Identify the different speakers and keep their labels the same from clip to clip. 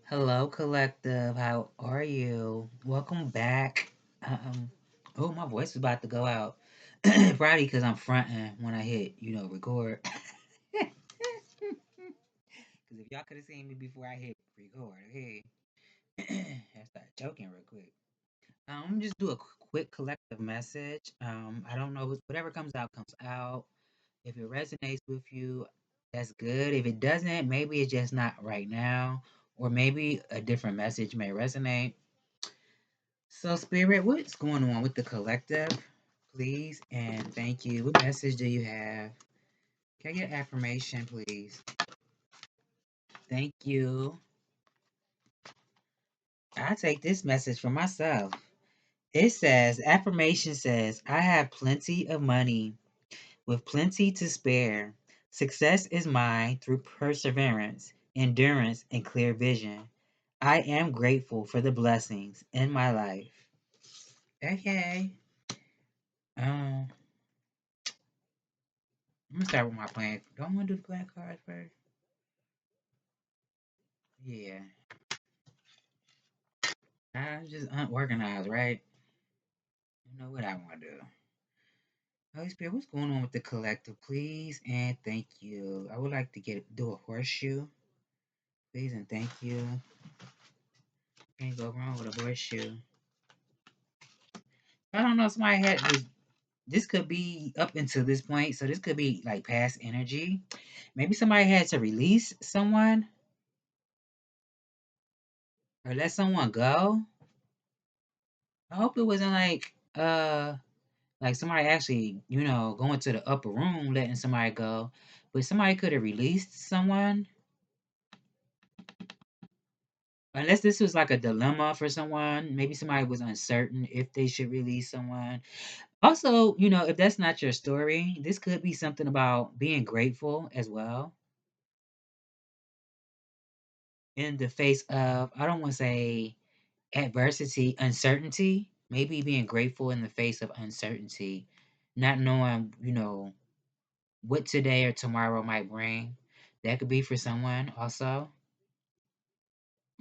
Speaker 1: Hello, collective. How are you? Welcome back. Um, oh, my voice is about to go out. Probably because I'm fronting when I hit, record. Because if y'all could have seen me before I hit record, okay? I start joking real quick. Just do a quick collective message. I don't know, whatever comes out comes out. If it resonates with you, that's good. If it doesn't, maybe it's just not right now, or maybe a different message may resonate. So, Spirit, what's going on with the collective? Please and thank you. What message do you have? Can I get affirmation, please? Thank you. I take this message for myself. It says, affirmation says, I have plenty of money with plenty to spare. Success is mine through perseverance, endurance, and clear vision. I am grateful for the blessings in my life. Okay. Um, I'm gonna start with my plan. Do I want to do the plan cards first? Yeah. I'm just unorganized, right? You know what I want to do. Holy Spirit, what's going on with the collective, please? And thank you. I would like to do a horseshoe, please, and thank you. Can't go wrong with a horseshoe. I don't know. Somebody had this could be up until this point, so this could be like past energy. Maybe somebody had to release someone or let someone go. I hope it wasn't like somebody actually, going to the upper room, letting somebody go, but somebody could have released someone. Unless this was like a dilemma for someone, maybe somebody was uncertain if they should release someone. Also, if that's not your story, this could be something about being grateful as well in the face of, I don't want to say adversity, uncertainty, maybe being grateful in the face of uncertainty, not knowing, what today or tomorrow might bring. That could be for someone also.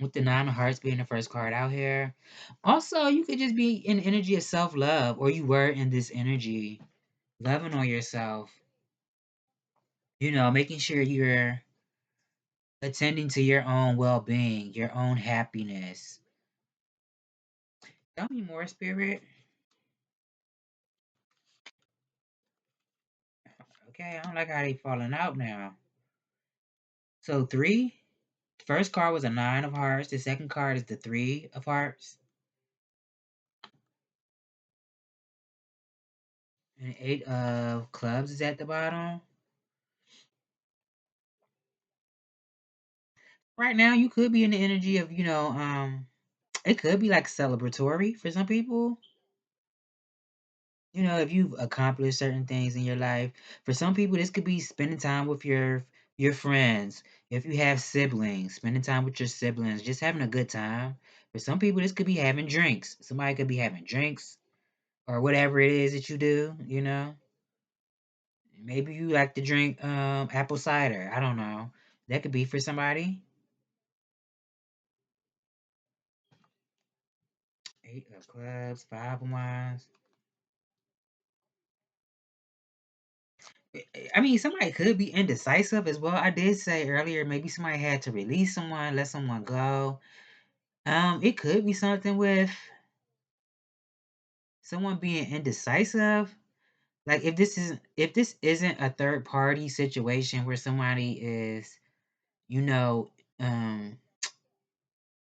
Speaker 1: With the nine of hearts being the first card out here. Also, you could just be in energy of self-love, or you were in this energy, loving on yourself, making sure you're attending to your own well-being, your own happiness. Tell me more, Spirit. Okay, I don't like how they falling out now. So three, first card was a nine of hearts. The second card is the three of hearts. And eight of clubs is at the bottom. Right now, you could be in the energy of, it could be like celebratory for some people. If you've accomplished certain things in your life. For some people, this could be spending time with your friends. If you have siblings, spending time with your siblings, just having a good time. For some people, this could be having drinks. Somebody could be having drinks or whatever it is that you do. Maybe you like to drink apple cider. I don't know. That could be for somebody. Eight of clubs, five of wands. I mean, somebody could be indecisive as well. I did say earlier, maybe somebody had to release someone, let someone go. It could be something with someone being indecisive. Like if this isn't a third party situation where somebody is, you know, um,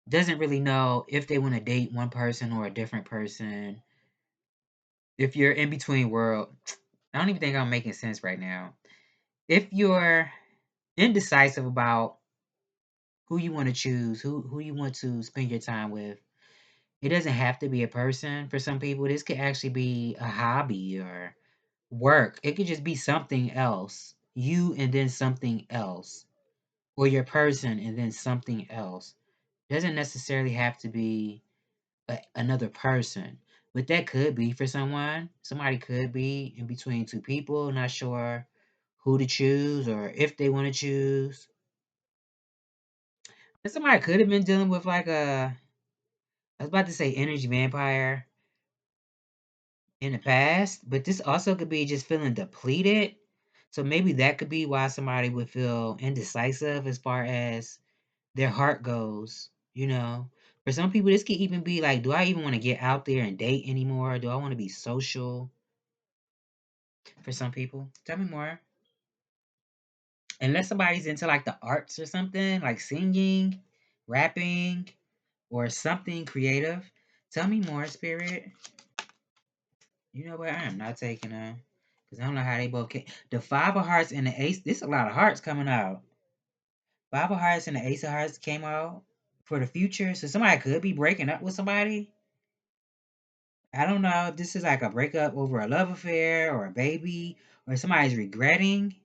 Speaker 1: doesn't really know if they want to date one person or a different person. If you're in between world, I don't even think I'm making sense right now. If you're indecisive about who you want to choose, who you want to spend your time with. It doesn't have to be a person for some people. This could actually be a hobby or work. It could just be something else. You and then something else. Or your person and then something else. It doesn't necessarily have to be another person. But that could be for someone. Somebody could be in between two people, not sure who to choose or if they want to choose. And somebody could have been dealing with like I was about to say energy vampire in the past, but this also could be just feeling depleted. So maybe that could be why somebody would feel indecisive as far as their heart goes, you know. For some people, this could even be like, do I even want to get out there and date anymore? Do I want to be social? For some people, tell me more. Unless somebody's into like the arts or something, like singing, rapping, or something creative. Tell me more, spirit. You know what? I am not taking them. Because I don't know how they both came. The Five of Hearts and the Ace. This is a lot of hearts coming out. Five of Hearts and the Ace of Hearts came out for the future. So somebody could be breaking up with somebody. I don't know if this is like a breakup over a love affair or a baby, or somebody's regretting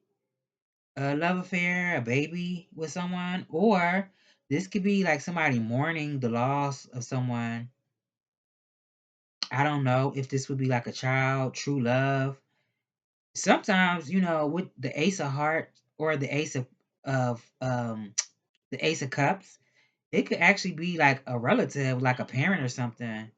Speaker 1: a love affair, a baby with someone, or this could be like somebody mourning the loss of someone. I don't know if this would be like a child, true love. Sometimes, with the Ace of Hearts or the Ace of the Ace of Cups, it could actually be like a relative, like a parent or something.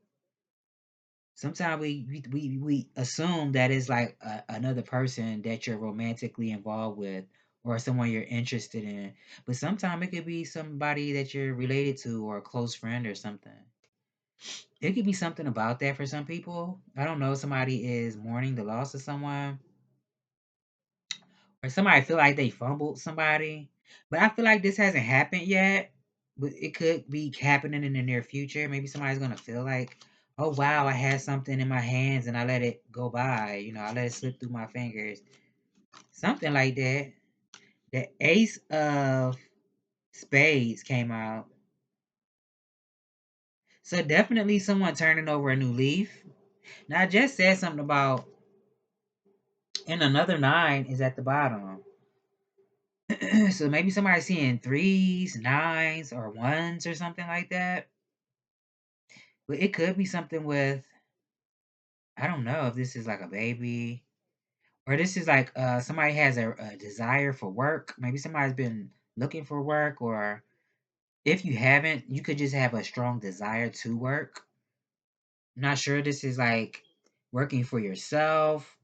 Speaker 1: Sometimes we assume that it's like another person that you're romantically involved with or someone you're interested in, but sometimes it could be somebody that you're related to or a close friend or something. It could be something about that for some people. I don't know, somebody is mourning the loss of someone, or somebody feel like they fumbled somebody, but I feel like this hasn't happened yet, but it could be happening in the near future. Maybe somebody's gonna feel like, oh wow, I had something in my hands and I let it go by, I let it slip through my fingers, something like that. The Ace of Spades came out, so definitely someone turning over a new leaf. Now I just said something about, and another nine is at the bottom. So maybe somebody's seeing threes, nines, or ones or something like that. But it could be something with, I don't know if this is like a baby, or this is like somebody has a desire for work. Maybe somebody's been looking for work, or if you haven't, you could just have a strong desire to work. I'm not sure this is like working for yourself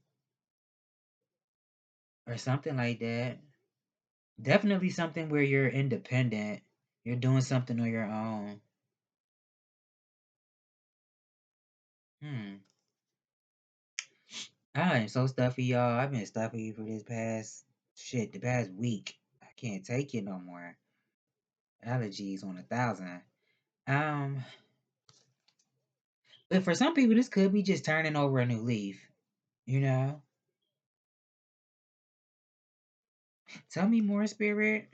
Speaker 1: or something like that. Definitely something where you're independent. You're doing something on your own. Hmm. I am so stuffy, y'all. I've been stuffy for this the past week. I can't take it no more. Allergies on 1,000. Um, but for some people, this could be just turning over a new leaf. You know, tell me more, spirit.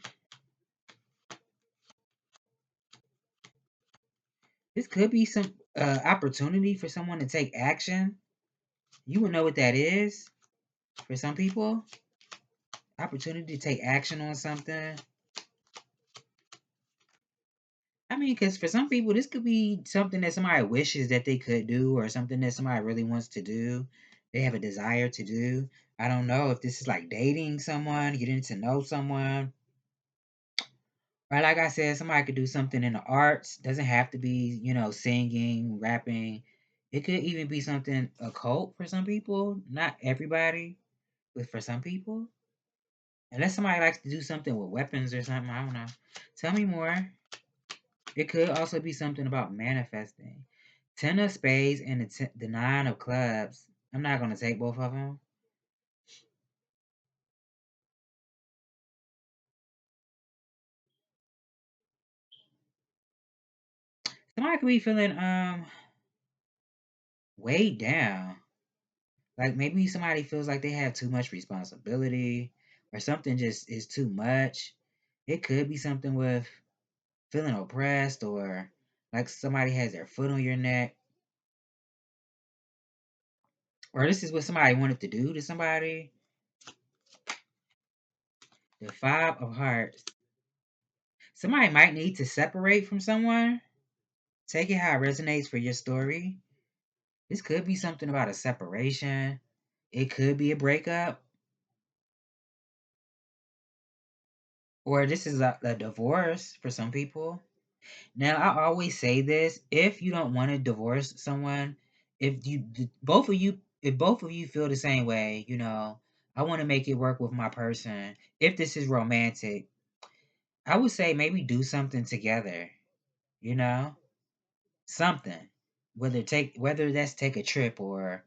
Speaker 1: This could be some opportunity for someone to take action. You would know what that is. For some people, opportunity to take action on something. I mean, because for some people, this could be something that somebody wishes that they could do, or something that somebody really wants to do. They have a desire to do. I don't know if this is like dating someone, getting to know someone. Or like I said, somebody could do something in the arts. Doesn't have to be, singing, rapping. It could even be something occult for some people. Not everybody, but for some people. Unless somebody likes to do something with weapons or something, I don't know. Tell me more. It could also be something about manifesting. Ten of spades and the nine of clubs. I'm not going to take both of them. Somebody could be feeling weighed down. Like maybe somebody feels like they have too much responsibility, or something just is too much. It could be something with feeling oppressed, or like somebody has their foot on your neck. Or this is what somebody wanted to do to somebody. The Five of Hearts. Somebody might need to separate from someone. Take it how it resonates for your story. This could be something about a separation. It could be a breakup. or this is a divorce for some people. Now, I always say this: if you don't want to divorce someone, if both of you feel the same way, I want to make it work with my person. If this is romantic, I would say maybe do something together. You know, something. Whether that's take a trip or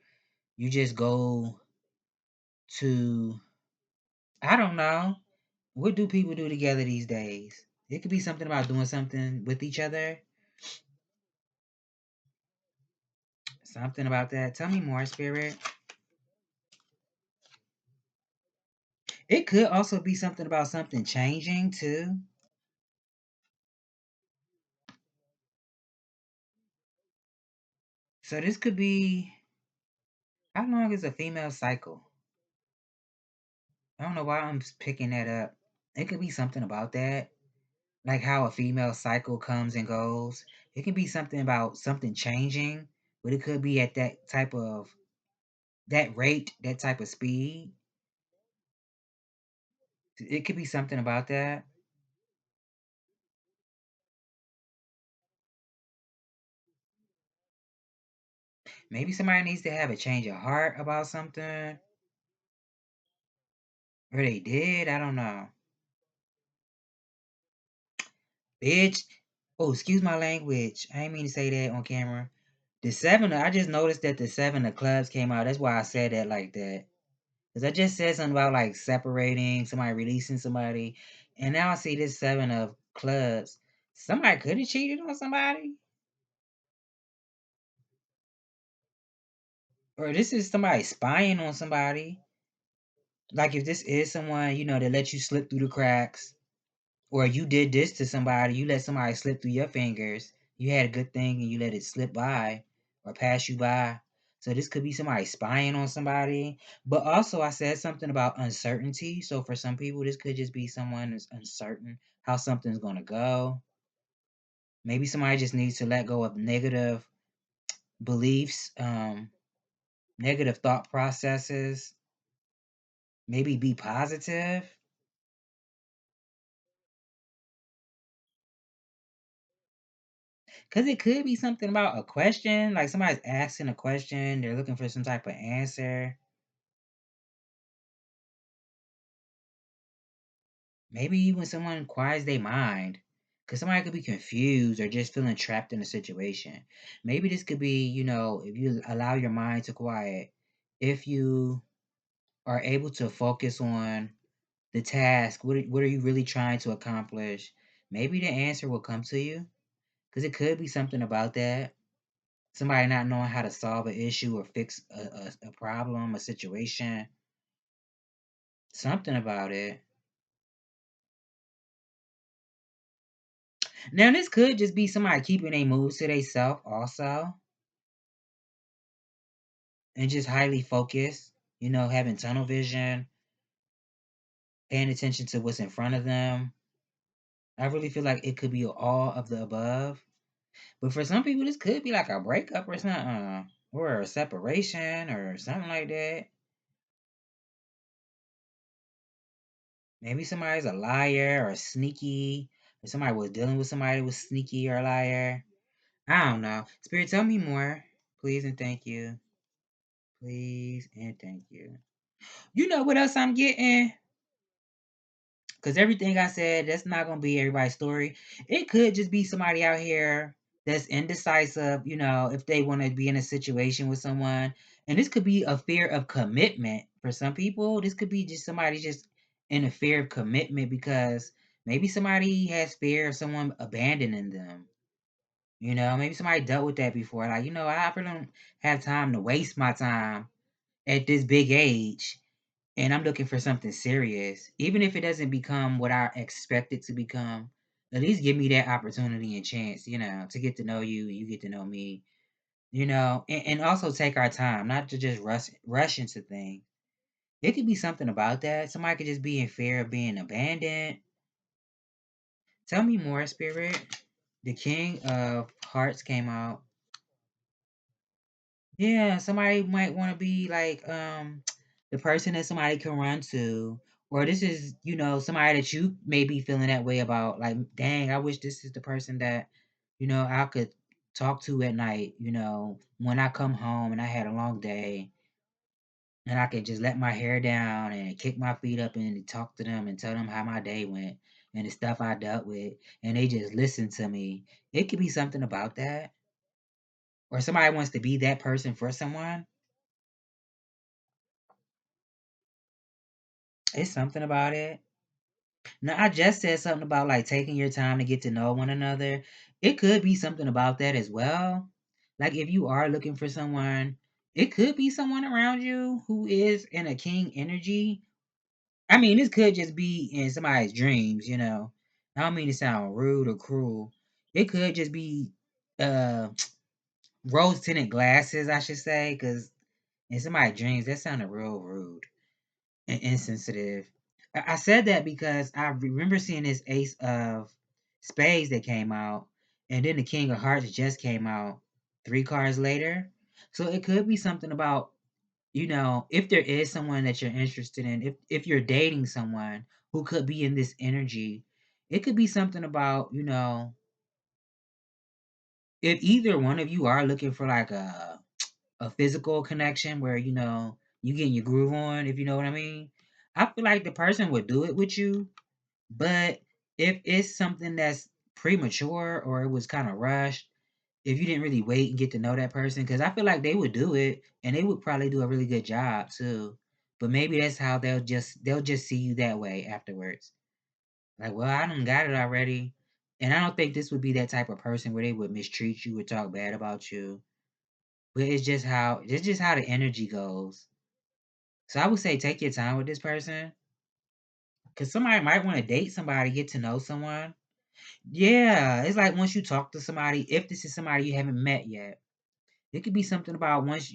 Speaker 1: you just go to, I don't know. What do people do together these days? It could be something about doing something with each other. Something about that. Tell me more, Spirit. It could also be something about something changing too. So this could be, how long is a female cycle? I don't know why I'm picking that up. It could be something about that. Like how a female cycle comes and goes. It can be something about something changing, but it could be at that rate, that type of speed. It could be something about that. Maybe somebody needs to have a change of heart about something. Or they did. I don't know. Bitch. Oh, excuse my language. I didn't mean to say that on camera. I just noticed that the seven of clubs came out. That's why I said that like that. Because I just said something about like separating, somebody releasing somebody. And now I see this seven of clubs. Somebody could have cheated on somebody. Or this is somebody spying on somebody. Like if this is someone, that let you slip through the cracks. Or you did this to somebody, you let somebody slip through your fingers. You had a good thing and you let it slip by or pass you by. So this could be somebody spying on somebody. But also I said something about uncertainty. So for some people, this could just be someone who's uncertain how something's gonna go. Maybe somebody just needs to let go of negative beliefs, negative thought processes, maybe be positive. Because it could be something about a question, like somebody's asking a question, they're looking for some type of answer. Maybe when someone quiets their mind, because somebody could be confused or just feeling trapped in a situation. Maybe this could be, if you allow your mind to quiet, if you are able to focus on the task, what are you really trying to accomplish? Maybe the answer will come to you, because it could be something about that. Somebody not knowing how to solve an issue or fix a problem, a situation, something about it. Now, this could just be somebody keeping their moves to themselves also and just highly focused, having tunnel vision, paying attention to what's in front of them. I really feel like it could be all of the above. But for some people, this could be like a breakup or something, or a separation or something like that. Maybe somebody's a liar or sneaky, or somebody was dealing with somebody who was sneaky or a liar. I don't know. Spirit, tell me more. Please and thank you. Please and thank you. You know what else I'm getting? Because everything I said, that's not going to be everybody's story. It could just be somebody out here that's indecisive, if they want to be in a situation with someone. And this could be a fear of commitment for some people. This could be just somebody just in a fear of commitment because maybe somebody has fear of someone abandoning them. Maybe somebody dealt with that before. Like, I really don't have time to waste my time at this big age and I'm looking for something serious, even if it doesn't become what I expect it to become, at least give me that opportunity and chance, to get to know you and you get to know me, and also take our time, not to just rush into things. It could be something about that. Somebody could just be in fear of being abandoned. Tell me more, Spirit. The King of Hearts came out. Yeah, somebody might want to be like the person that somebody can run to, Or this is, somebody that you may be feeling that way about. Like, dang, I wish this is the person that, I could talk to at night, when I come home and I had a long day and I could just let my hair down and kick my feet up and talk to them and tell them how my day went and the stuff I dealt with. And they just listen to me. It could be something about that. Or somebody wants to be that person for someone. It's something about it. Now, I just said something about like taking your time to get to know one another. It could be something about that as well. Like if you are looking for someone, it could be someone around you who is in a king energy. I mean, this could just be in somebody's dreams. I don't mean to sound rude or cruel. It could just be uh rose tinted glasses, I should say, because in somebody's dreams, that sounded real rude and insensitive. I said that because I remember seeing this Ace of Spades that came out, and then the King of Hearts just came out 3 cards later. So it could be something about, if there is someone that you're interested in, if you're dating someone who could be in this energy, it could be something about, if either one of you are looking for like a physical connection where you getting your groove on, if you know what I mean. I feel like the person would do it with you, but if it's something that's premature or it was kind of rushed, if you didn't really wait and get to know that person, because I feel like they would do it and they would probably do a really good job too. But maybe that's how they'll just see you that way afterwards. Like, well, I done got it already. And I don't think this would be that type of person where they would mistreat you or talk bad about you. But it's just how the energy goes. So I would say take your time with this person. Cause somebody might want to date somebody, get to know someone. Yeah, it's like once you talk to somebody, if this is somebody you haven't met yet, it could be something about once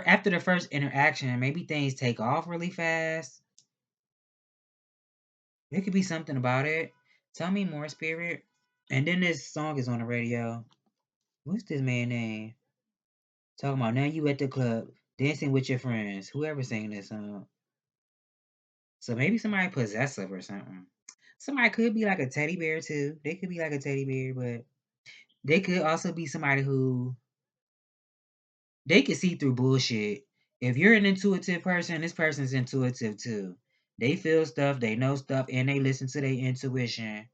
Speaker 1: after the first interaction, maybe things take off really fast. It could be something about it. Tell me more, spirit. And then this song is on the radio. What's this man name? Talking about now you at the club dancing with your friends. Whoever sang this song. So maybe somebody possessive or something. Somebody could be like a teddy bear too. They could be like a teddy bear, but they could also be somebody who they can see through bullshit. If you're an intuitive person, this person's intuitive too. They feel stuff, they know stuff, and they listen to their intuition.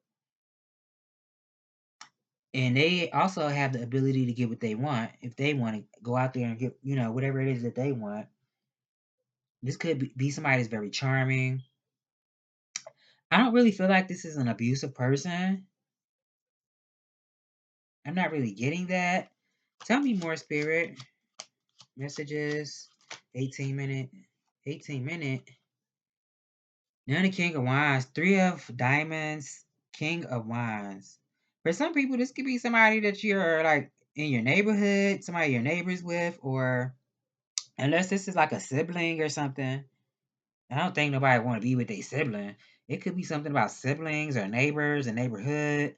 Speaker 1: And they also have the ability to get what they want if they want to go out there and get, whatever it is that they want. This could be somebody that's very charming. I don't really feel like this is an abusive person. I'm not really getting that. Tell me more, spirit. Messages. 18 minute. 18 minute. Now the King of Wands. 3 of Diamonds. King of Wands. For some people, this could be somebody that you're like in your neighborhood, somebody your neighbors with, or unless this is like a sibling or something. I don't think nobody want to be with a sibling. It could be something about siblings or neighbors, a neighborhood.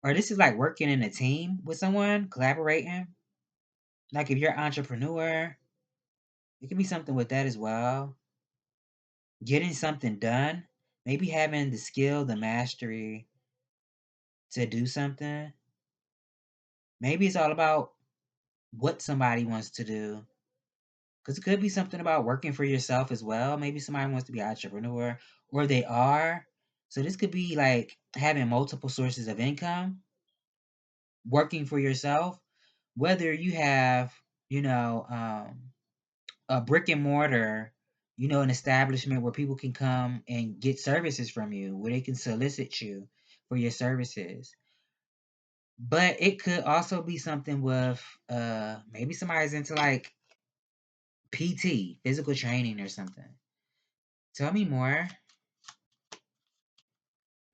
Speaker 1: Or this is like working in a team with someone, collaborating. Like if you're an entrepreneur, it could be something with that as well. Getting something done, maybe having the skill, the mastery to do something. Maybe it's all about what somebody wants to do. Because it could be something about working for yourself as well. Maybe somebody wants to be an entrepreneur or they are. So this could be like having multiple sources of income, working for yourself, whether you have, you know, a brick and mortar, an establishment where people can come and get services from you, where they can solicit you for your services. But it could also be something with maybe somebody's into like PT, physical training or something. Tell me more.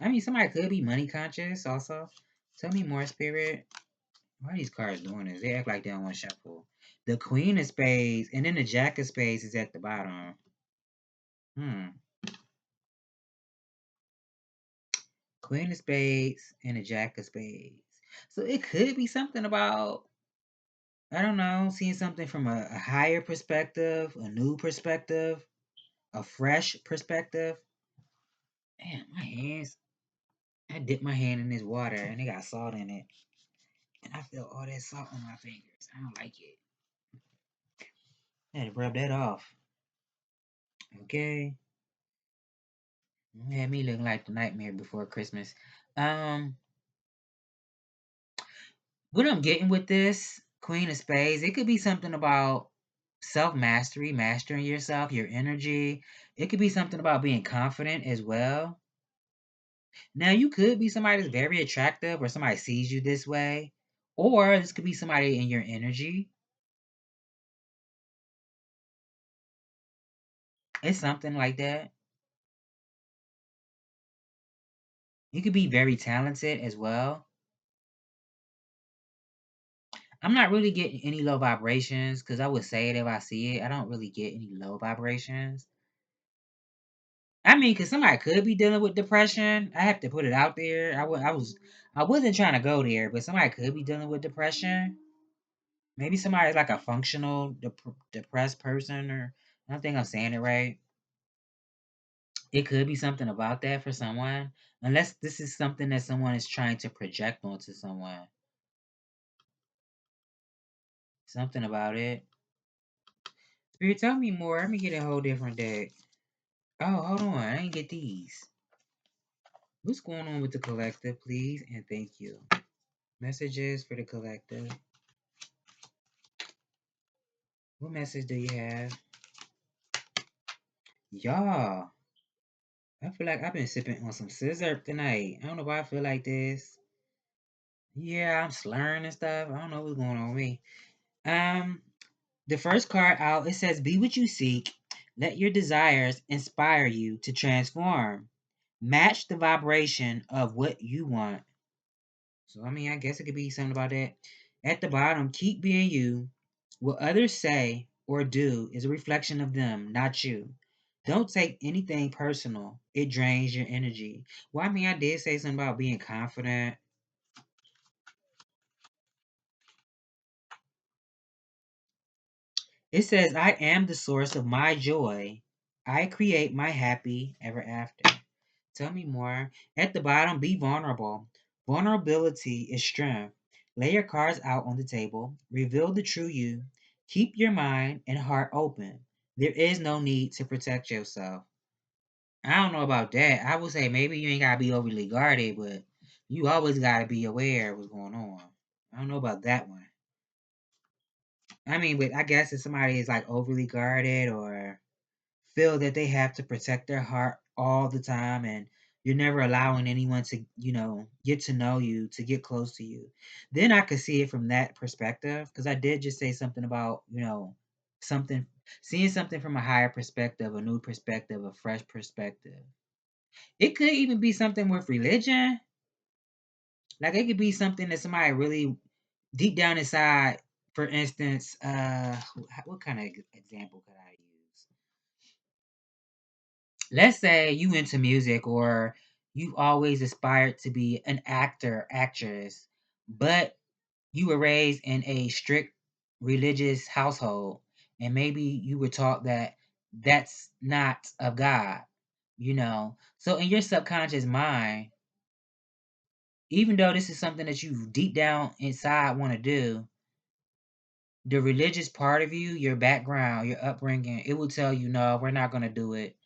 Speaker 1: I mean, somebody could be money conscious also. Tell me more, spirit. Why are these cards doing this? They act like they don't want to shuffle. The Queen of Spades and then the Jack of Spades is at the bottom. Hmm. Queen of Spades and a Jack of Spades. So it could be something about, I don't know, seeing something from a higher perspective, a new perspective. a fresh perspective. Damn, my hands. I dipped my hand in this water and it got salt in it. And I feel all that salt on my fingers. I don't like it. I had to rub that off. Okay. Had me looking like the nightmare before Christmas. Um, what I'm getting with this Queen of Spades, it could be something about self mastery, mastering yourself, your energy. It could be something about being confident as well. Now, you could be somebody that's very attractive or somebody sees you this way, or this could be somebody in your energy. It's something like that. You could be very talented as well. I'm not really getting any low vibrations because I would say it if I see it. I don't really get any low vibrations. I mean, because somebody could be dealing with depression. I have to put it out there. I wasn't trying to go there, but somebody could be dealing with depression. Maybe somebody's like a functional depressed person, or I don't think I'm saying it right. It could be something about that for someone, unless this is something that someone is trying to project onto someone. Something about it. Spirit, tell me more. Let me get a whole different deck. Oh, hold on. I didn't get these. What's going on with the collective, please? And thank you. Messages for the collective. What message do you have? Y'all, I feel like I've been sipping on some scissor tonight. I don't know why I feel like this. Yeah, I'm slurring and stuff. I don't know what's going on with me. Um, the first card out, it says, "Be what you seek. Let your desires inspire you to transform. Match the vibration of what you want." So, I mean, I guess it could be something about that. At the bottom, keep being you. What others say or do is a reflection of them, not you. Don't take anything personal. It drains your energy. Well, I mean, I did say something about being confident. It says, "I am the source of my joy. I create my happy ever after." Tell me more. At the bottom, be vulnerable. Vulnerability is strength. Lay your cards out on the table. Reveal the true you. Keep your mind and heart open. There is no need to protect yourself. I don't know about that. I would say maybe you ain't gotta be overly guarded, but you always gotta be aware of what's going on. I don't know about that one. I mean, but I guess if somebody is like overly guarded or feel that they have to protect their heart all the time and you're never allowing anyone to, get to know you, to get close to you, then I could see it from that perspective. Because I did just say something about, something, seeing something from a higher perspective, a new perspective, a fresh perspective. It could even be something with religion. Like it could be something that somebody really deep down inside, for instance, what kind of example could I use? Let's say you into music or you've always aspired to be an actor, actress, but you were raised in a strict religious household and maybe you were taught that that's not of God. So in your subconscious mind, even though this is something that you deep down inside want to do, the religious part of you, your background, your upbringing, it will tell you, no, we're not going to do it.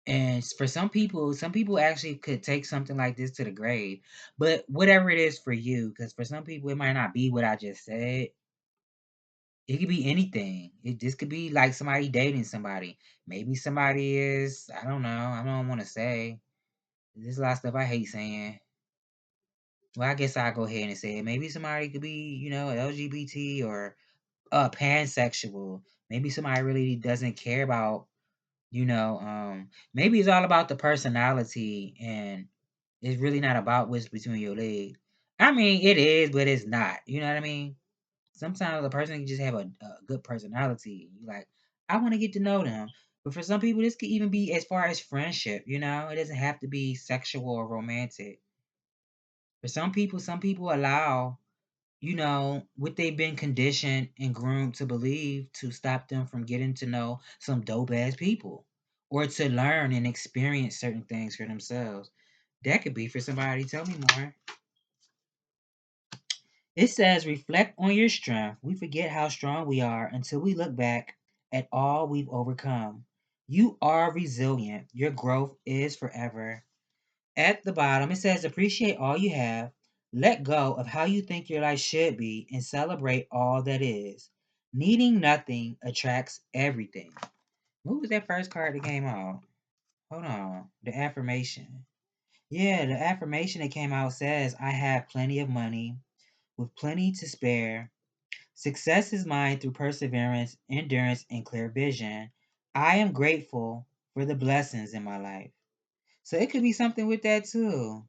Speaker 1: And for some people actually could take something like this to the grave. But whatever it is for you, because for some people it might not be what I just said. It could be anything. This could be like somebody dating somebody. Maybe somebody is, I don't know. I don't want to say. There's a lot of stuff I hate saying. Well, I guess I'll go ahead and say it. Maybe somebody could be, LGBT or pansexual. Maybe somebody really doesn't care about, maybe it's all about the personality and it's really not about what's between your legs. I mean, it is, but it's not. You know what I mean? Sometimes a person can just have a good personality. You like, I want to get to know them. But for some people, this could even be as far as friendship. It doesn't have to be sexual or romantic. For some people allow, what they've been conditioned and groomed to believe to stop them from getting to know some dope ass people. or to learn and experience certain things for themselves. That could be for somebody. Tell me more. It says, reflect on your strength. We forget how strong we are until we look back at all we've overcome. You are resilient. Your growth is forever. At the bottom, it says, appreciate all you have. Let go of how you think your life should be and celebrate all that is. Needing nothing attracts everything. What was that first card that came out? Hold on. The affirmation. Yeah, the affirmation that came out says, I have plenty of money with plenty to spare. Success is mine through perseverance, endurance, and clear vision. I am grateful for the blessings in my life. So it could be something with that too.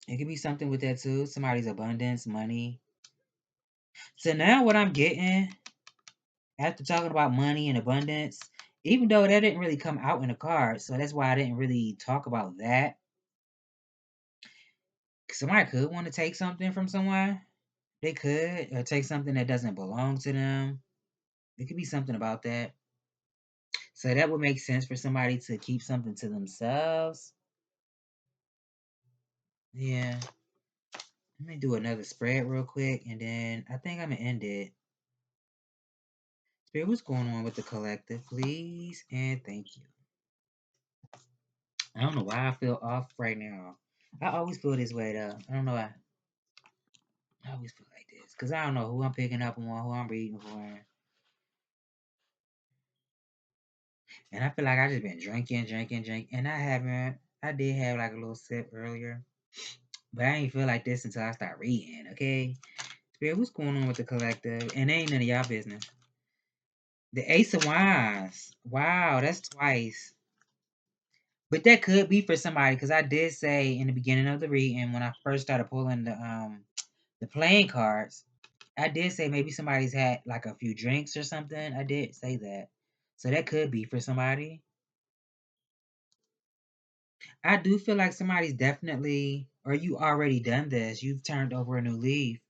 Speaker 1: It could be something with that too. Somebody's abundance, money. So now what I'm getting after talking about money and abundance, even though that didn't really come out in the card, so that's why I didn't really talk about that. Somebody could want to take something from someone. They could, or take something that doesn't belong to them. It could be something about that. So that would make sense for somebody to keep something to themselves. Yeah. Let me do another spread real quick, and then I think I'm gonna end it. Spirit, what's going on with the collective, please? And thank you. I don't know why I feel off right now. I always feel this way though. I don't know why. I always feel like this. Because I don't know who I'm picking up on, who I'm reading for. And I feel like I just been drinking. And I haven't. I did have like a little sip earlier. But I ain't feel like this until I start reading, okay? Spirit, what's going on with the collective? And ain't none of y'all business. The Ace of Wands. Wow, that's twice. But that could be for somebody, because I did say in the beginning of the reading when I first started pulling the playing cards, I did say maybe somebody's had like a few drinks or something. I did say that. So that could be for somebody. I do feel like somebody's definitely, or you already done this. You've turned over a new leaf.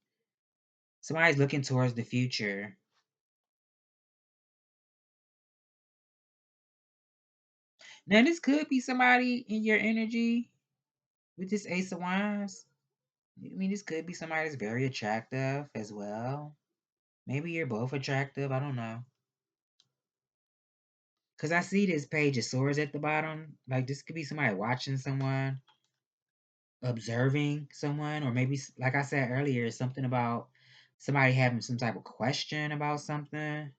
Speaker 1: Somebody's looking towards the future. Now, this could be somebody in your energy with this Ace of Wands. I mean, this could be somebody that's very attractive as well. Maybe you're both attractive. I don't know. Because I see this page of swords at the bottom. Like, this could be somebody watching someone, observing someone, or maybe, like I said earlier, something about somebody having some type of question about something.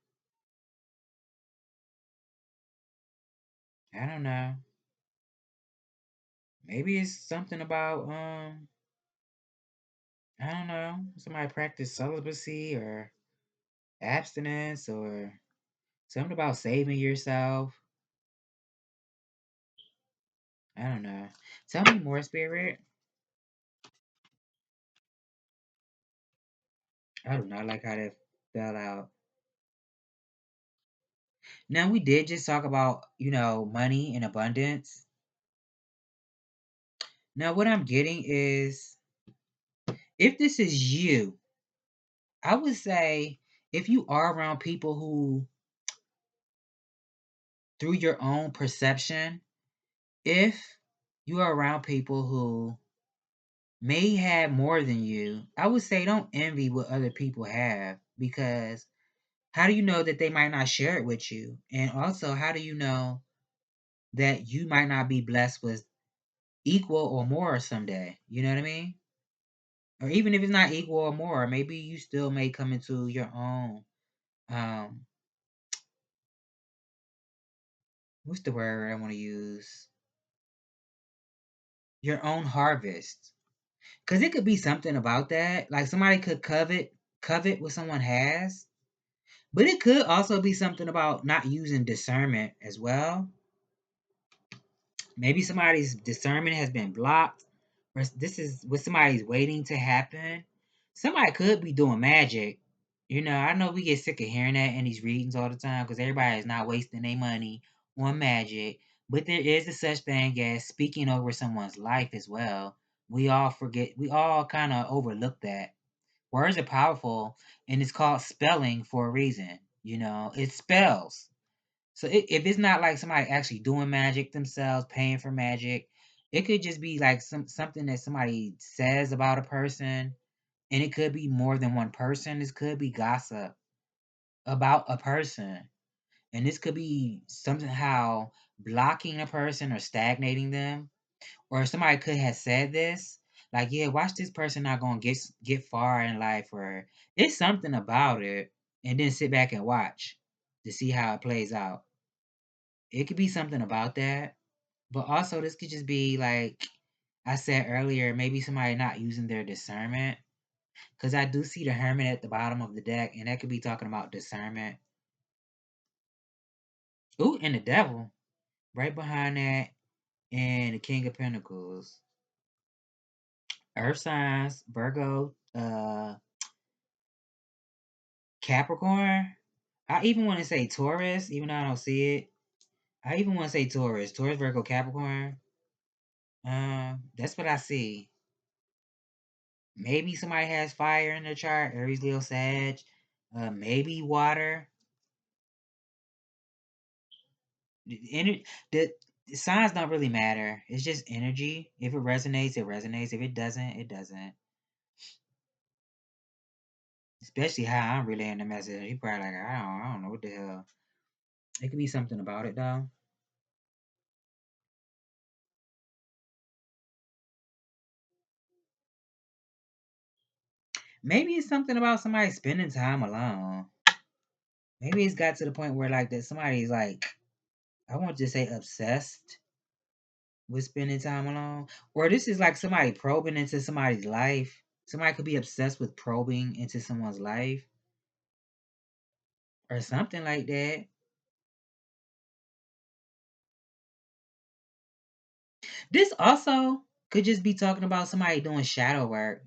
Speaker 1: I don't know. Maybe it's something about, I don't know, somebody practice celibacy or abstinence or something about saving yourself. I don't know. Tell me more, Spirit. I do not like how that fell out. Now, we did just talk about, money and abundance. Now, what I'm getting is if this is you, I would say if you are around people who, through your own perception, if you are around people who may have more than you, I would say don't envy what other people have, because how do you know that they might not share it with you? And also, how do you know that you might not be blessed with equal or more someday? You know what I mean? Or even if it's not equal or more, maybe you still may come into your own um what's the word I want to use? Your own harvest. Cause it could be something about that. Like somebody could covet what someone has. But it could also be something about not using discernment as well. Maybe somebody's discernment has been blocked, or this is what somebody's waiting to happen. Somebody could be doing magic. I know we get sick of hearing that in these readings all the time because everybody is not wasting their money on magic. But there is a such thing as speaking over someone's life as well. We all kind of overlook that. Words are powerful, and it's called spelling for a reason. It spells. So if it's not like somebody actually doing magic themselves, paying for magic, it could just be like something that somebody says about a person, and it could be more than one person. This could be gossip about a person, and this could be somehow blocking a person or stagnating them, or somebody could have said this, like, yeah, watch this person not gonna get far in life, or it's something about it, and then sit back and watch to see how it plays out. It could be something about that, but also this could just be like I said earlier, maybe somebody not using their discernment. Because I do see the Hermit at the bottom of the deck, and that could be talking about discernment. Ooh, and the Devil right behind that, and the King of Pentacles. Earth signs, Virgo, Capricorn. I even want to say Taurus, even though I don't see it. I even want to say Taurus. Taurus, Virgo, Capricorn. That's what I see. Maybe somebody has fire in their chart. Aries, Leo, Sag. Maybe water. The signs don't really matter. It's just energy. If it resonates, it resonates. If it doesn't, it doesn't. Especially how I'm relaying the message. You probably like, I don't know what the hell. It could be something about it though. Maybe it's something about somebody spending time alone. Maybe it's got to the point where like that somebody's like, I want to say obsessed with spending time alone. Or this is like somebody probing into somebody's life. Somebody could be obsessed with probing into someone's life. Or something like that. This also could just be talking about somebody doing shadow work,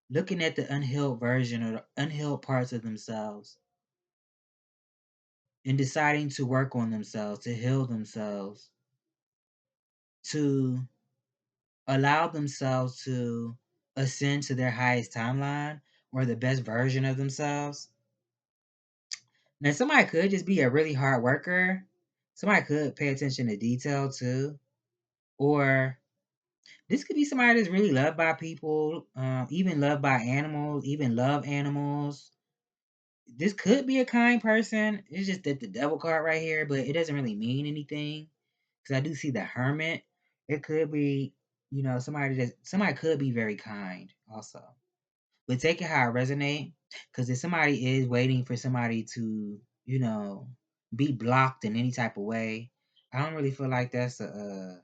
Speaker 1: looking at the unhealed version or the unhealed parts of themselves, and deciding to work on themselves, to heal themselves, to allow themselves to ascend to their highest timeline or the best version of themselves. Now, somebody could just be a really hard worker. Somebody could pay attention to detail too. Or this could be somebody that's really loved by people, even loved by animals, even love animals. This could be a kind person. It's just that the devil card right here, but it doesn't really mean anything. Because I do see the hermit. It could be, somebody could be very kind also. But take it how it resonate. Because if somebody is waiting for somebody to, be blocked in any type of way, I don't really feel like that's a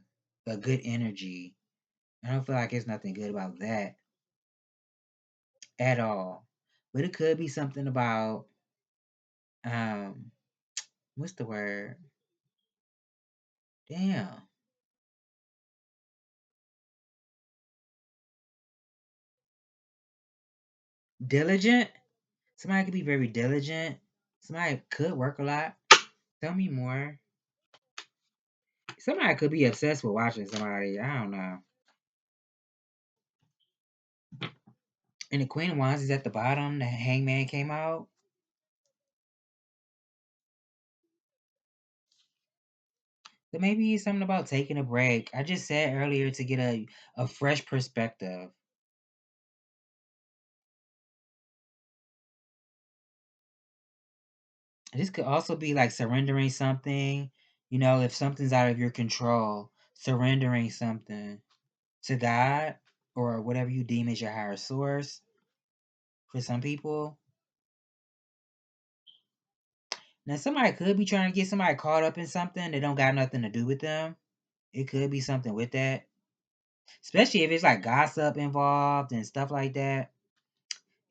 Speaker 1: good energy. I don't feel like it's nothing good about that at all. But it could be something about um what's the word? Damn. Diligent. Somebody could be very diligent. Somebody could work a lot. Tell me more. Somebody could be obsessed with watching somebody. I don't know. And the Queen of Wands is at the bottom. The Hangman came out. So maybe it's something about taking a break. I just said earlier to get a fresh perspective. This could also be like surrendering something. If something's out of your control, surrendering something to God or whatever you deem as your higher source for some people. Now, somebody could be trying to get somebody caught up in something that don't got nothing to do with them. It could be something with that, especially if it's like gossip involved and stuff like that.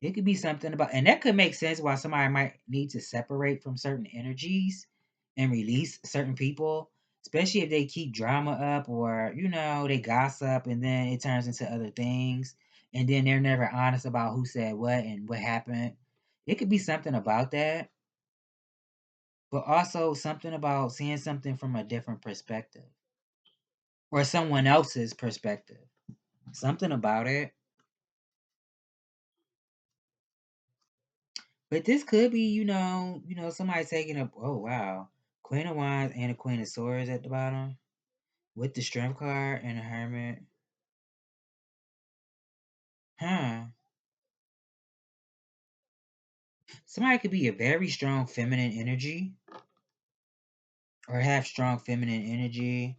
Speaker 1: It could be something about, and that could make sense why somebody might need to separate from certain energies and release certain people, especially if they keep drama up or, they gossip and then it turns into other things. And then they're never honest about who said what and what happened. It could be something about that, but also something about seeing something from a different perspective or someone else's perspective. Something about it. But this could be, somebody taking a, oh wow, Queen of Wands and a Queen of Swords at the bottom. With the Strength card and a Hermit. Huh. Somebody could be a very strong feminine energy. Or have strong feminine energy.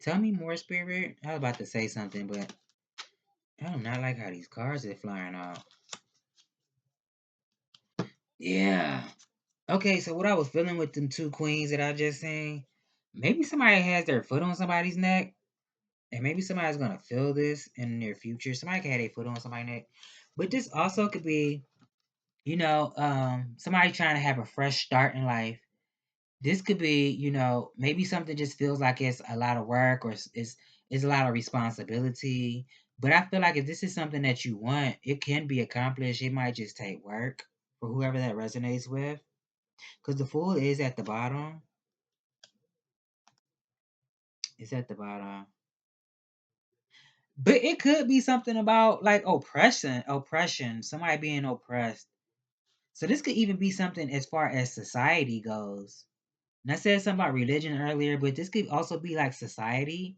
Speaker 1: Tell me more, Spirit. I was about to say something, but I do not like how these cards are flying out. Yeah. Okay, so what I was feeling with them two queens that I just seen, maybe somebody has their foot on somebody's neck, and maybe somebody's gonna feel this in the near future. Somebody can have their foot on somebody's neck, but this also could be, somebody trying to have a fresh start in life. This could be, maybe something just feels like it's a lot of work or it's a lot of responsibility. But I feel like if this is something that you want, it can be accomplished. It might just take work for whoever that resonates with. Because the Fool is at the bottom. It's at the bottom. But it could be something about like oppression, somebody being oppressed. So this could even be something as far as society goes. And I said something about religion earlier, but this could also be like society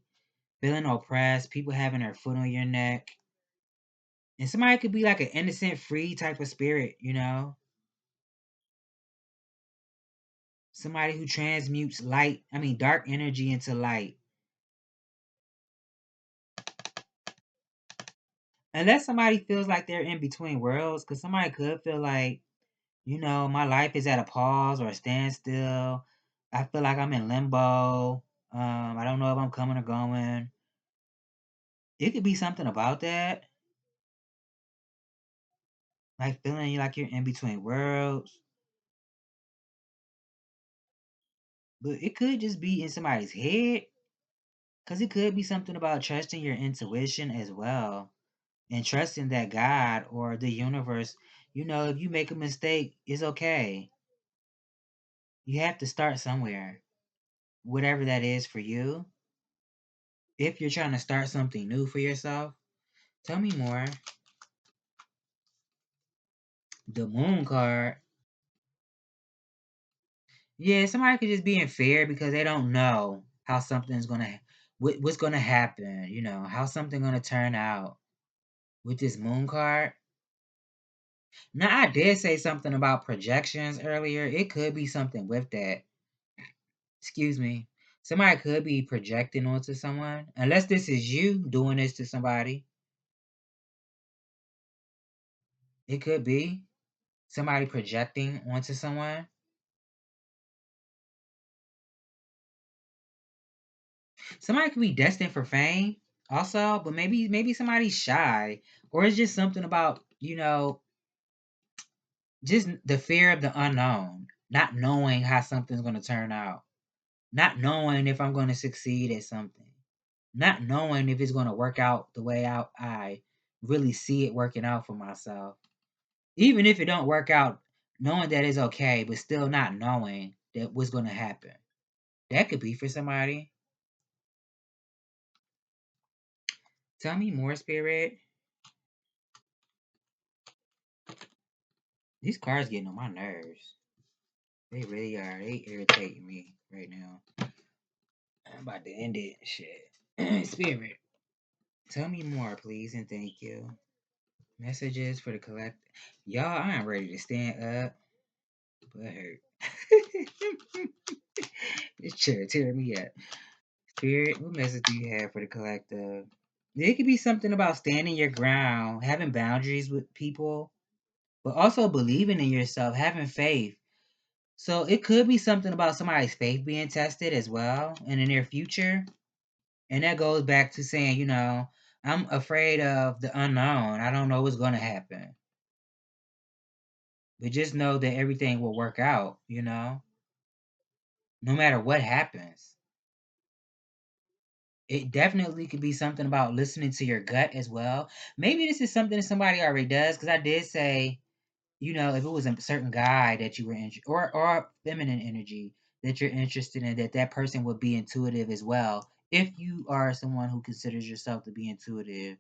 Speaker 1: feeling oppressed, people having their foot on your neck. And somebody could be like an innocent, free type of spirit. Somebody who transmutes dark energy into light. Unless somebody feels like they're in between worlds, because somebody could feel like, my life is at a pause or a standstill. I feel like I'm in limbo. I don't know if I'm coming or going. It could be something about that. Like feeling like you're in between worlds. But it could just be in somebody's head. Because it could be something about trusting your intuition as well. And trusting that God or the universe, if you make a mistake, it's okay. You have to start somewhere. Whatever that is for you. If you're trying to start something new for yourself, tell me more. The Moon card. Yeah, somebody could just be in fear because they don't know how something's what's gonna happen. How something gonna turn out with this Moon card. Now, I did say something about projections earlier. It could be something with that. Excuse me. Somebody could be projecting onto someone, unless this is you doing this to somebody. It could be somebody projecting onto someone. Somebody could be destined for fame also, but maybe somebody's shy, or it's just something about just the fear of the unknown, not knowing how something's going to turn out, not knowing if I'm going to succeed at something, not knowing if it's going to work out the way I really see it working out for myself. Even if it don't work out, knowing that it's okay, but still not knowing that what's going to happen. That could be for somebody. Tell me more, Spirit. These cards getting on my nerves. They really are. They irritate me right now. I'm about to end it. Shit. Spirit. Tell me more, please, and thank you. Messages for the collect. Y'all, I am ready to stand up. But hurt. This chair tearing me up. Spirit, what message do you have for the collective? It could be something about standing your ground, having boundaries with people, but also believing in yourself, having faith. So it could be something about somebody's faith being tested as well in the near future. And that goes back to saying, I'm afraid of the unknown. I don't know what's going to happen. But just know that everything will work out, no matter what happens. It definitely could be something about listening to your gut as well. Maybe this is something that somebody already does, because I did say, if it was a certain guy that you were interested, or feminine energy that you're interested in, that person would be intuitive as well. If you are someone who considers yourself to be intuitive,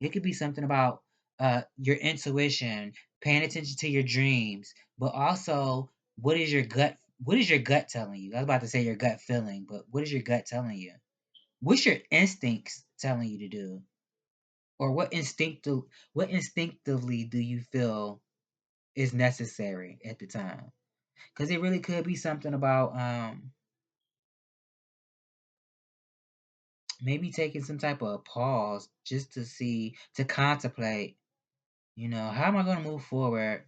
Speaker 1: it could be something about your intuition, paying attention to your dreams, but also what is your gut telling you? I was about to say your gut feeling, but what is your gut telling you? What's your instincts telling you to do? Or what instinctively do you feel is necessary at the time? Because it really could be something about maybe taking some type of pause just to contemplate, how am I going to move forward?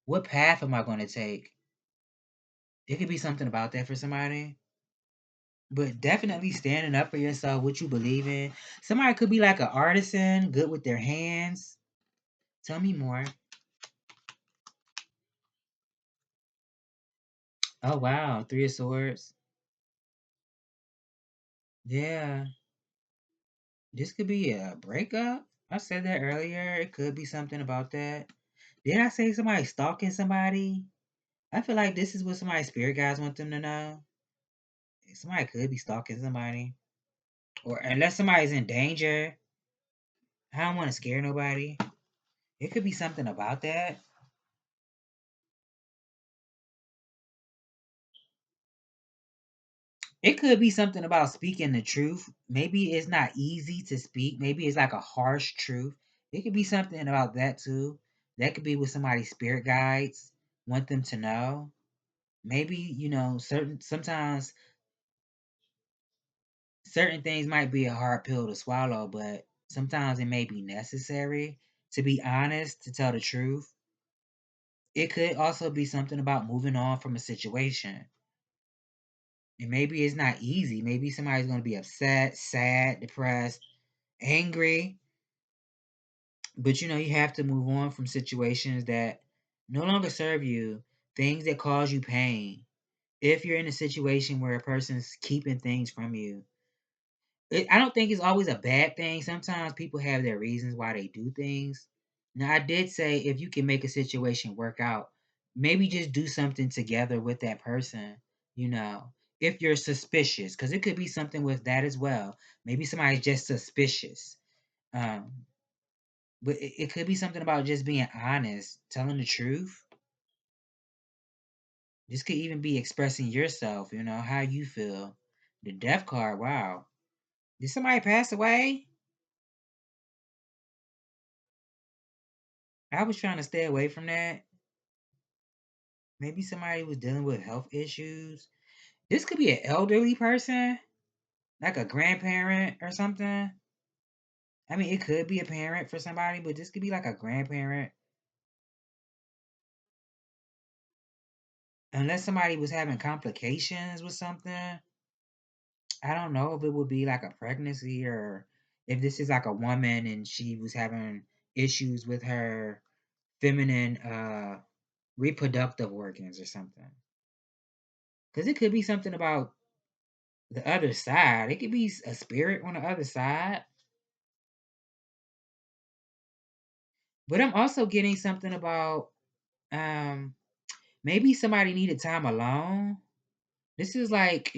Speaker 1: What path am I going to take? It could be something about that for somebody. But definitely standing up for yourself, what you believe in. Somebody could be like an artisan, good with their hands. Tell me more. Oh wow, Three of Swords. Yeah, this could be a breakup. I said that earlier. It could be something about that. Did I say somebody stalking somebody? I feel like this is what somebody's spirit guides want them to know. Somebody could be stalking somebody. Or unless somebody's in danger. I don't want to scare nobody. It could be something about that. It could be something about speaking the truth. Maybe it's not easy to speak. Maybe it's like a harsh truth. It could be something about that too. That could be what somebody's spirit guides want them to know. Maybe, certain things might be a hard pill to swallow, but sometimes it may be necessary to be honest, to tell the truth. It could also be something about moving on from a situation. And maybe it's not easy. Maybe somebody's going to be upset, sad, depressed, angry. But you have to move on from situations that no longer serve you, things that cause you pain. If you're in a situation where a person's keeping things from you, I don't think it's always a bad thing. Sometimes people have their reasons why they do things. Now, I did say if you can make a situation work out, maybe just do something together with that person, you know, if you're suspicious, because it could be something with that as well. Maybe somebody's just suspicious. Um, but it could be something about just being honest, telling the truth. This could even be expressing yourself, how you feel. The death card, wow. Did somebody pass away? I was trying to stay away from that. Maybe somebody was dealing with health issues. This could be an elderly person, like a grandparent or something. I mean, it could be a parent for somebody, but this could be like a grandparent. Unless somebody was having complications with something. I don't know if it would be like a pregnancy or if this is like a woman and she was having issues with her feminine reproductive organs or something. Because it could be something about the other side. It could be a spirit on the other side. But I'm also getting something about um maybe somebody needed time alone. This is like,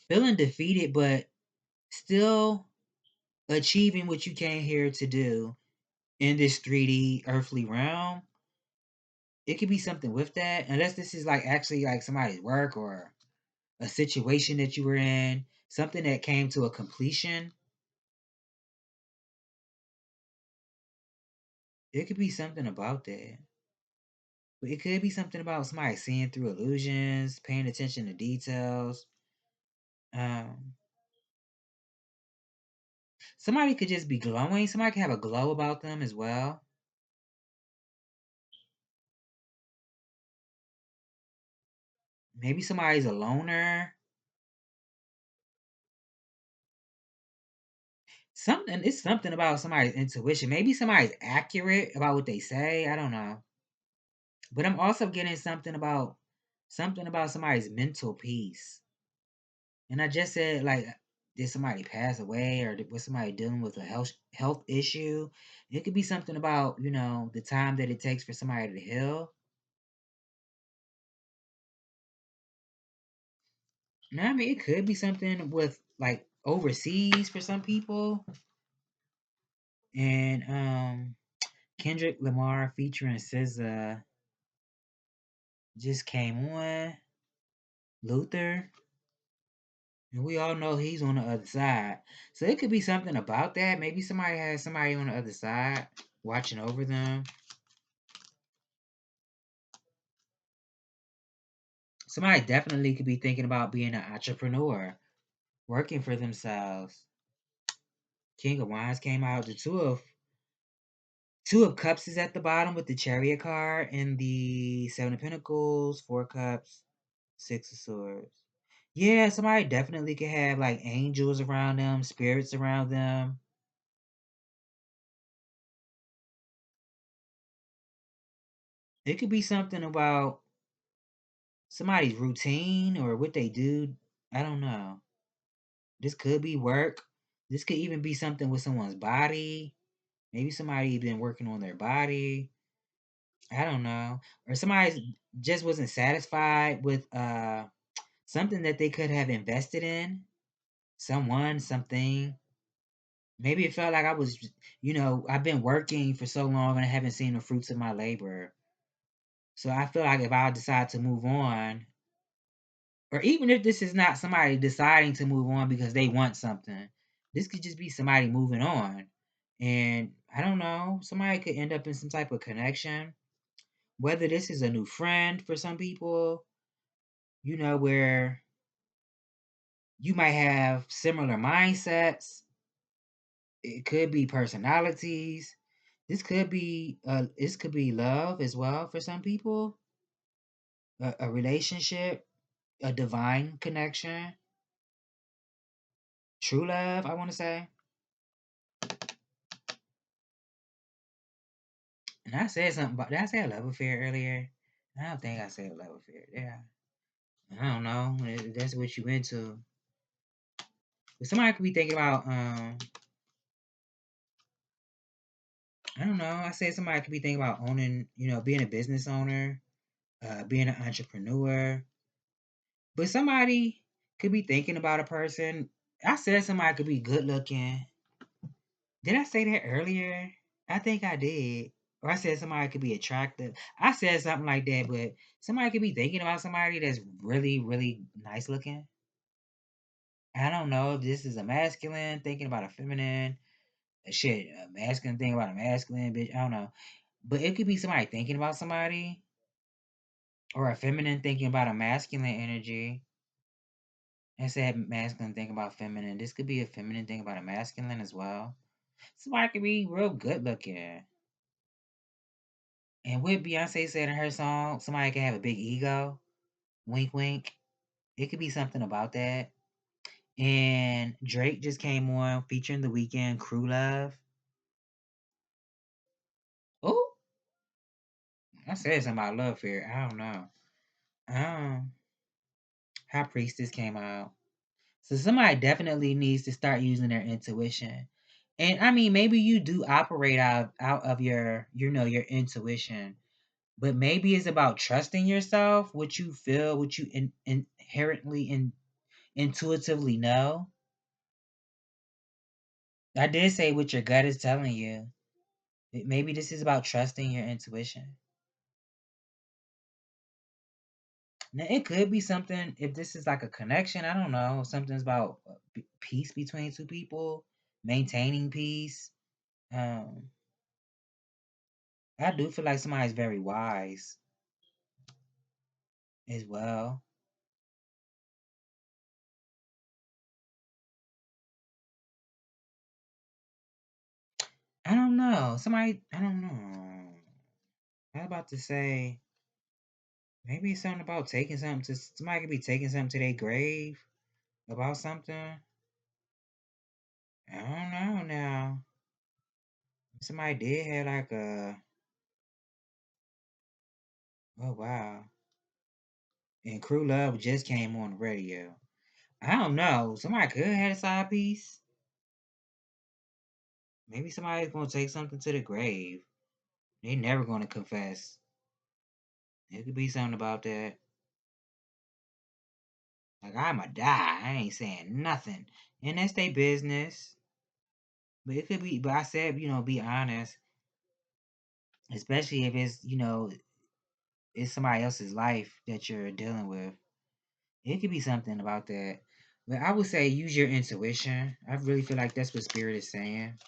Speaker 1: feeling defeated but still achieving what you came here to do in this 3D earthly realm. It could be something with that, unless this is like actually like somebody's work or a situation that you were in, something that came to a completion. It could be something about that. But it could be something about somebody seeing through illusions, paying attention to details. Um, Somebody could just be glowing. Somebody could have a glow about them as well. Maybe somebody's a loner. It's something about somebody's intuition. Maybe somebody's accurate about what they say. I don't know. But I'm also getting something about somebody's mental peace. And I just said, like, did somebody pass away or was somebody dealing with a health issue? It could be something about, the time that it takes for somebody to heal. Now, I mean, it could be something with like overseas for some people. And Kendrick Lamar featuring SZA just came on. Luther. And we all know he's on the other side. So it could be something about that. Maybe somebody has somebody on the other side watching over them. Somebody definitely could be thinking about being an entrepreneur, working for themselves. King of Wands came out. The Two of Cups is at the bottom with the Chariot card, and the Seven of Pentacles, Four Cups, Six of Swords. Yeah, somebody definitely could have like angels around them, spirits around them. It could be something about somebody's routine or what they do. I don't know. This could be work. This could even be something with someone's body. Maybe somebody been working on their body. I don't know. Or somebody just wasn't satisfied with something that they could have invested in. Someone, something. Maybe it felt like I was, I've been working for so long and I haven't seen the fruits of my labor. So I feel like if I decide to move on, or even if this is not somebody deciding to move on because they want something, this could just be somebody moving on. And I don't know, somebody could end up in some type of connection. Whether this is a new friend for some people, where you might have similar mindsets. It could be personalities. This could be love as well for some people. A relationship, a divine connection, true love, I want to say. And I said something about, did I say a love affair earlier? I don't think I said a love affair. Yeah. I don't know. That's what you into. But somebody could be thinking about, I don't know. I said somebody could be thinking about owning, being a business owner, being an entrepreneur. But somebody could be thinking about a person. I said somebody could be good looking. Did I say that earlier? I think I did. Or I said somebody could be attractive. I said something like that, but somebody could be thinking about somebody that's really, really nice looking. I don't know if this is a masculine thinking about a feminine. Shit, a masculine thinking about a masculine bitch. I don't know. But it could be somebody thinking about somebody. Or a feminine thinking about a masculine energy. I said masculine thinking about feminine. This could be a feminine thing about a masculine as well. Somebody could be real good looking. And what Beyonce said in her song, somebody can have a big ego. Wink, wink. It could be something about that. And Drake just came on featuring The Weeknd, Crew Love. Oh, I said something about love fear. I don't know. Um, High Priestess came out. So somebody definitely needs to start using their intuition. And I mean, maybe you do operate out of your intuition, but maybe it's about trusting yourself, what you feel, what you inherently intuitively know. I did say what your gut is telling you. Maybe this is about trusting your intuition. Now, it could be something, if this is like a connection, I don't know. Something's about peace between two people, maintaining peace. Um, I do feel like somebody's very wise as well. I don't know. I don't know. I was about to say, maybe it's something about taking something to, somebody could be taking something to their grave about something. I don't know now. Somebody did have like oh wow. And Crew Love just came on the radio. I don't know. Somebody could have a side piece. Maybe somebody's gonna take something to the grave. They never gonna confess. It could be something about that. Like I'ma die. I ain't saying nothing. And that's their business. But it could be, but I said, be honest, especially if it's, it's somebody else's life that you're dealing with. It could be something about that. But I would say use your intuition. I really feel like that's what Spirit is saying.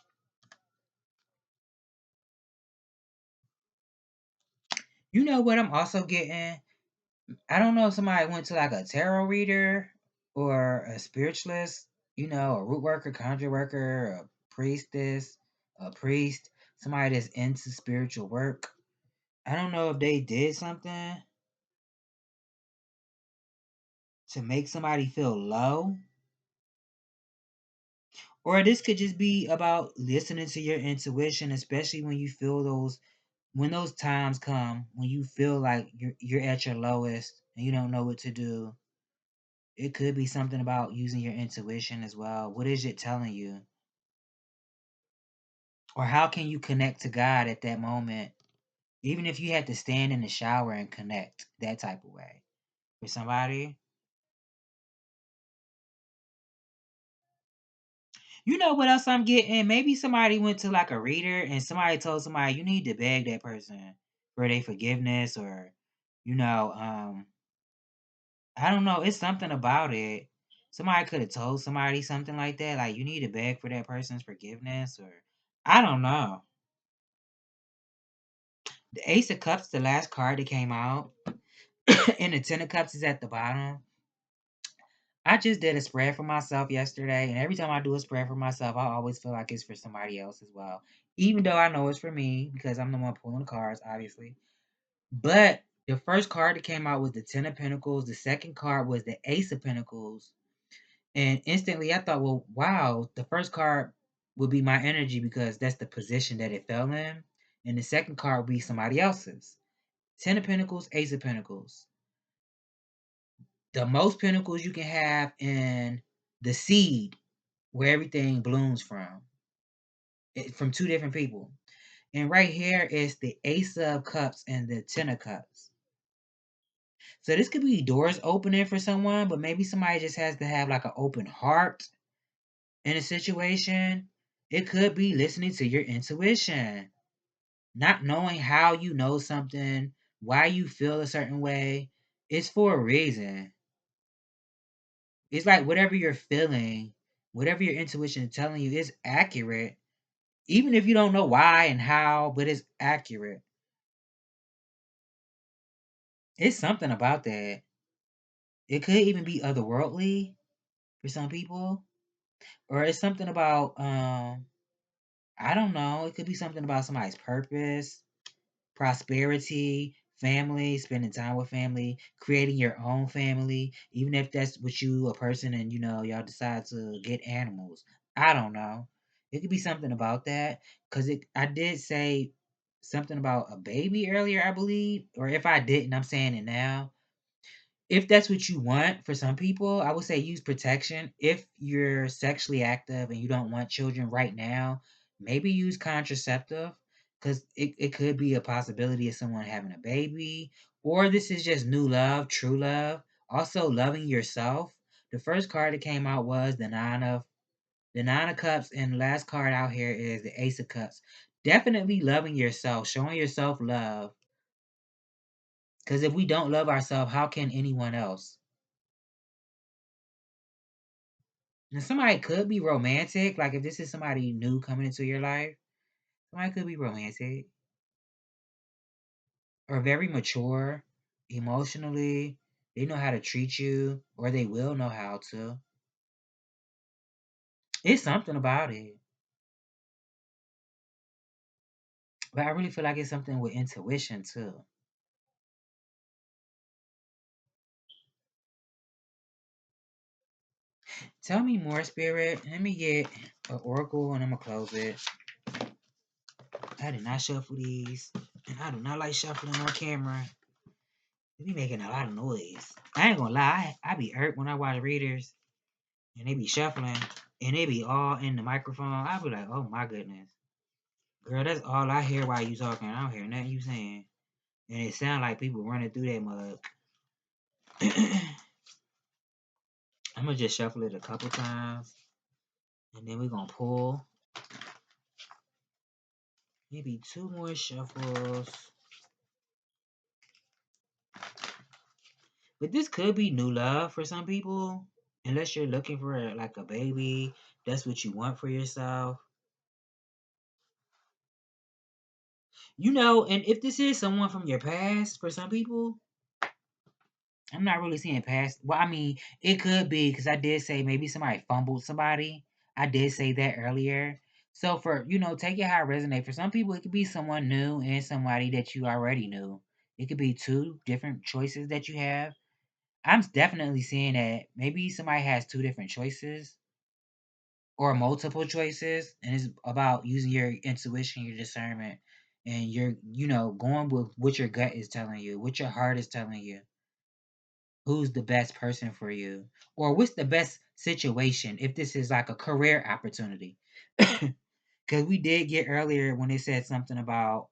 Speaker 1: You know what I'm also getting? I don't know if somebody went to like a tarot reader or a spiritualist, a root worker, conjure worker, a priestess, a priest, somebody that's into spiritual work. I don't know if they did something to make somebody feel low, or this could just be about listening to your intuition, especially when you feel when those times come when you feel like you're at your lowest and you don't know what to do. It could be something about using your intuition as well. What is it telling you? Or how can you connect to God at that moment? Even if you had to stand in the shower and connect that type of way for somebody. You know what else I'm getting? Maybe somebody went to like a reader and somebody told somebody you need to beg that person for their forgiveness, or, you know, um, I don't know. It's something about it. Somebody could have told somebody something like that, like you need to beg for that person's forgiveness, or I don't know. The Ace of Cups, the last card that came out, and the Ten of Cups is at the bottom. I just did a spread for myself yesterday, and every time I do a spread for myself, I always feel like it's for somebody else as well. Even though I know it's for me because I'm the one pulling the cards, obviously. But the first card that came out was the Ten of Pentacles. The second card was the Ace of Pentacles. And instantly I thought, well, wow, the first card would be my energy because that's the position that it fell in. And the second card would be somebody else's. Ten of Pentacles, Ace of Pentacles. The most pentacles you can have in the seed where everything blooms from. From two different people. And right here is the Ace of Cups and the Ten of Cups. So this could be doors opening for someone, but maybe somebody just has to have like an open heart in a situation. It could be listening to your intuition, not knowing how you know something, why you feel a certain way. It's for a reason. It's like whatever you're feeling, whatever your intuition is telling you is accurate, even if you don't know why and how, but it's accurate. It's something about that. It could even be otherworldly for some people, or it's something about I don't know. It could be something about somebody's purpose, prosperity, family, spending time with family, creating your own family, even if that's what you a person and y'all decide to get animals. I don't know. It could be something about that because it. I did say something about a baby earlier, I believe, or if I didn't, I'm saying it now. If that's what you want for some people, I would say use protection. If you're sexually active and you don't want children right now, maybe use contraceptive because it could be a possibility of someone having a baby, or this is just new love, true love. Also, loving yourself. The first card that came out was the Nine of Cups, and the last card out here is the Ace of Cups. Definitely loving yourself, showing yourself love. Because if we don't love ourselves, how can anyone else? Now, somebody could be romantic. Like if this is somebody new coming into your life, somebody could be romantic or very mature emotionally. They know how to treat you, or they will know how to. It's something about it. But I really feel like it's something with intuition too. Tell me more, Spirit. Let me get an oracle and I'm gonna close it. I did not shuffle these. And I do not like shuffling on camera. They be making a lot of noise. I ain't gonna lie, I be hurt when I watch readers and they be shuffling and they be all in the microphone. I be like, oh my goodness. Girl, that's all I hear while you talking. I don't hear nothing you saying. And it sound like people running through that mug. I'm gonna just shuffle it a couple times and then we're gonna pull. Maybe two more shuffles. But this could be new love for some people. Unless you're looking for like a baby. That's what you want for yourself. And if this is someone from your past for some people, I'm not really seeing past. Well, I mean, it could be because I did say maybe somebody fumbled somebody. I did say that earlier. So take it how it resonates. For some people, it could be someone new and somebody that you already knew. It could be two different choices that you have. I'm definitely seeing that maybe somebody has two different choices or multiple choices, and it's about using your intuition, your discernment, and going with what your gut is telling you, what your heart is telling you. Who's the best person for you, or what's the best situation if this is like a career opportunity? Because we did get earlier when they said something about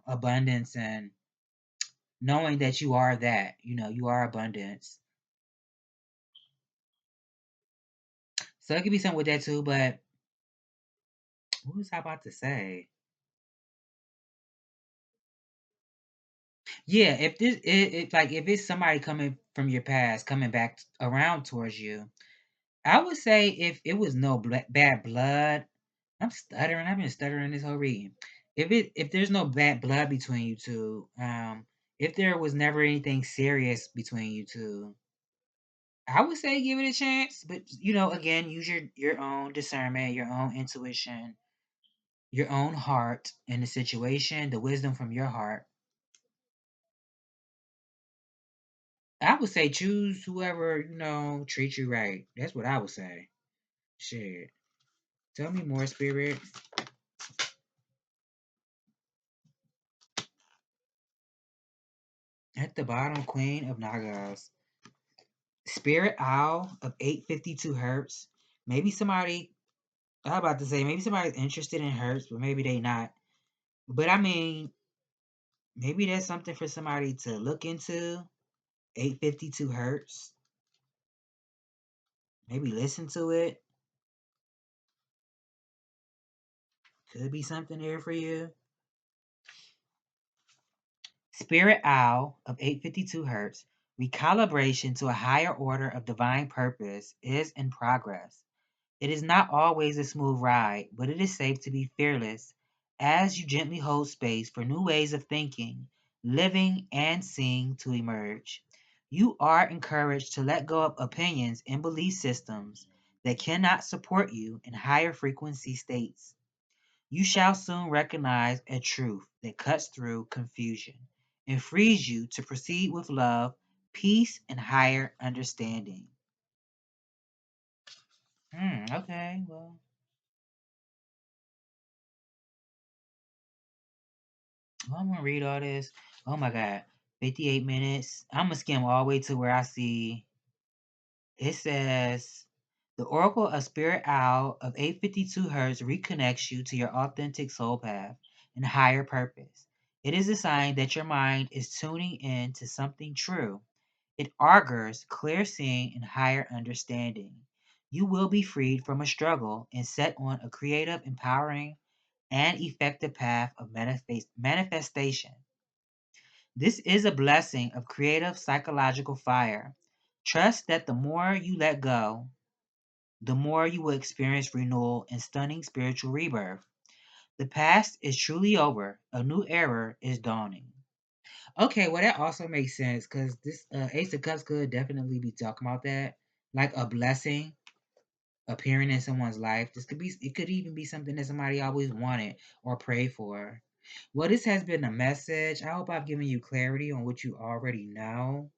Speaker 1: abundance and knowing that you are that, you are abundance. So it could be something with that too. But what was I about to say? Yeah, if this like if it's somebody coming from your past coming back around towards you, I would say if it was no bad blood. I'm stuttering. I've been stuttering this whole reading. If there's no bad blood between you two, if there was never anything serious between you two, I would say give it a chance. But again, use your own discernment, your own intuition, your own heart in the situation, the wisdom from your heart. I would say choose whoever treats you right. That's what I would say. Shit. Tell me more, spirit. At the bottom, Queen of Nagas. Spirit Owl of 852 hertz. Maybe somebody, I'm about to say, maybe somebody's interested in hertz, but maybe they not. But I mean, maybe that's something for somebody to look into. 852 hertz. Maybe listen to it. Could be something there for you. Spirit Owl of 852 hertz. Recalibration to a higher order of divine purpose is in progress. It is not always a smooth ride, but it is safe to be fearless as you gently hold space for new ways of thinking, living, and seeing to emerge. You are encouraged to let go of opinions and belief systems that cannot support you in higher frequency states. You shall soon recognize a truth that cuts through confusion and frees you to proceed with love, peace, and higher understanding. Okay, well, I'm gonna read all this. Oh my god, 58 minutes. I'm gonna skim all the way to where I see it says the Oracle of Spirit Owl of 852 hertz reconnects you to your authentic soul path and higher purpose. It is a sign that your mind is tuning in to something true. It augurs clear seeing and higher understanding. You will be freed from a struggle and set on a creative, empowering, and effective path of manifestation. This is a blessing of creative psychological fire. Trust that the more you let go, the more you will experience renewal and stunning spiritual rebirth. The past is truly over. A new era is dawning. Okay, well that also makes sense because this Ace of Cups could definitely be talking about that, like a blessing appearing in someone's life. This could be. It could even be something that somebody always wanted or prayed for. Well, this has been a message. I hope I've given you clarity on what you already know.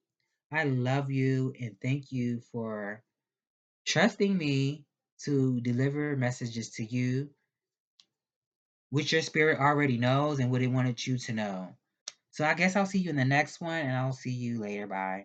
Speaker 1: I love you and thank you for trusting me to deliver messages to you, which your spirit already knows and what it wanted you to know. So I guess I'll see you in the next one and I'll see you later. Bye.